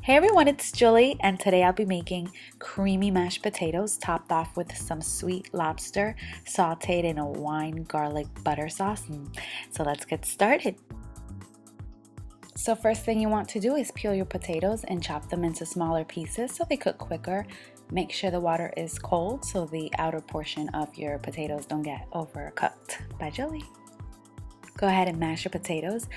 Hey everyone, it's Julie, and today I'll be making creamy mashed potatoes topped off with some sweet lobster sauteed in a wine garlic butter sauce. So let's get started. So first thing you want to do is peel your potatoes and chop them into smaller pieces so they cook quicker. Make sure the water is cold so the outer portion of your potatoes don't get overcooked. By Julie. Go ahead and mash your potatoes.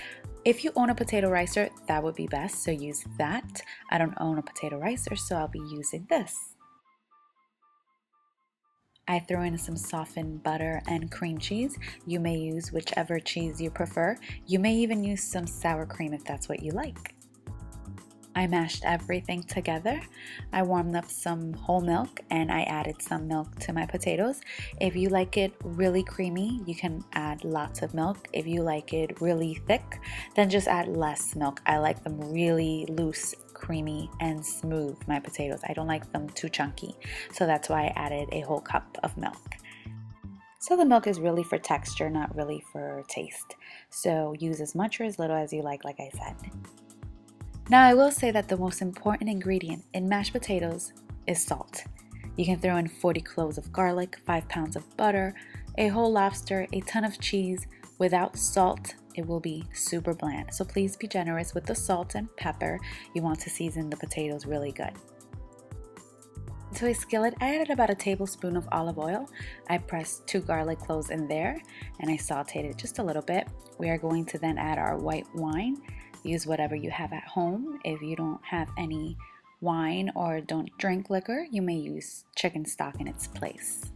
If you own a potato ricer, that would be best, so use that. I don't own a potato ricer, so I'll be using this. I throw in some softened butter and cream cheese. You may use whichever cheese you prefer. You may even use some sour cream if that's what you like. I mashed everything together. I warmed up some whole milk and I added some milk to my potatoes. If you like it really creamy, you can add lots of milk. If you like it really thick, then just add less milk. I like them really loose, creamy, and smooth, my potatoes. I don't like them too chunky, so that's why I added a whole cup of milk. So the milk is really for texture, not really for taste. So use as much or as little as you like I said. Now I will say that the most important ingredient in mashed potatoes is salt. You can throw in 40 cloves of garlic, 5 pounds of butter, a whole lobster, a ton of cheese. Without salt, it will be super bland. So please be generous with the salt and pepper. You want to season the potatoes really good. To a skillet, I added about a tablespoon of olive oil. I pressed 2 garlic cloves in there and I sauteed it just a little bit. We are going to then add our white wine. Use whatever you have at home. If you don't have any wine or don't drink liquor, you may use chicken stock in its place.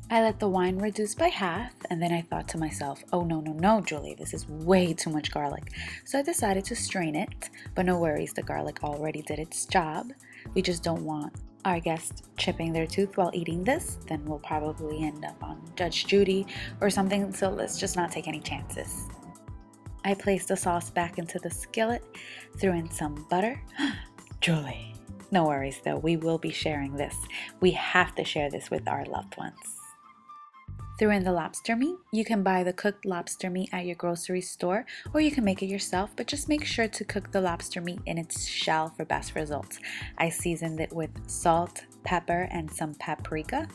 I let the wine reduce by half and then I thought to myself, oh no, Julie, this is way too much garlic. So I decided to strain it, but no worries, the garlic already did its job. We just don't want our guests chipping their tooth while eating this, then we'll probably end up on Judge Judy or something, so let's just not take any chances. I placed the sauce back into the skillet, threw in some butter. Julie, no worries though, we will be sharing this. We have to share this with our loved ones. Threw in the lobster meat. You can buy the cooked lobster meat at your grocery store or you can make it yourself, but just make sure to cook the lobster meat in its shell for best results. I seasoned it with salt, pepper, and some paprika.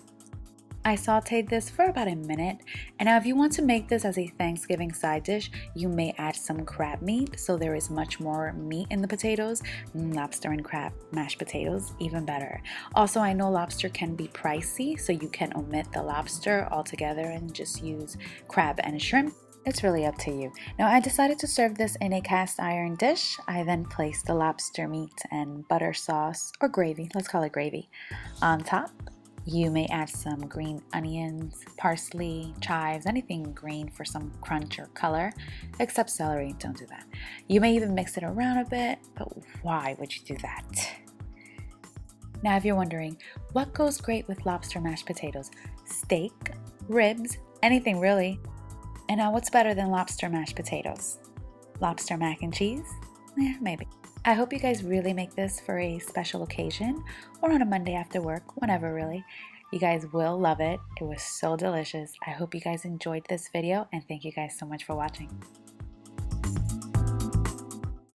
I sauteed this for about a minute, and now if you want to make this as a Thanksgiving side dish, you may add some crab meat so there is much more meat in the potatoes. Lobster and crab mashed potatoes, even better. Also, I know lobster can be pricey, so you can omit the lobster altogether and just use crab and shrimp. It's really up to you. Now I decided to serve this in a cast iron dish. I then placed the lobster meat and butter sauce, or gravy, let's call it gravy, on top. You may add some green onions, parsley, chives, anything green for some crunch or color, except celery, don't do that. You may even mix it around a bit, but why would you do that? Now if you're wondering, what goes great with lobster mashed potatoes? Steak, ribs, anything really. And now what's better than lobster mashed potatoes? Lobster mac and cheese? Yeah, maybe. I hope you guys really make this for a special occasion or on a Monday after work, whenever really. You guys will love it. It was so delicious. I hope you guys enjoyed this video and thank you guys so much for watching.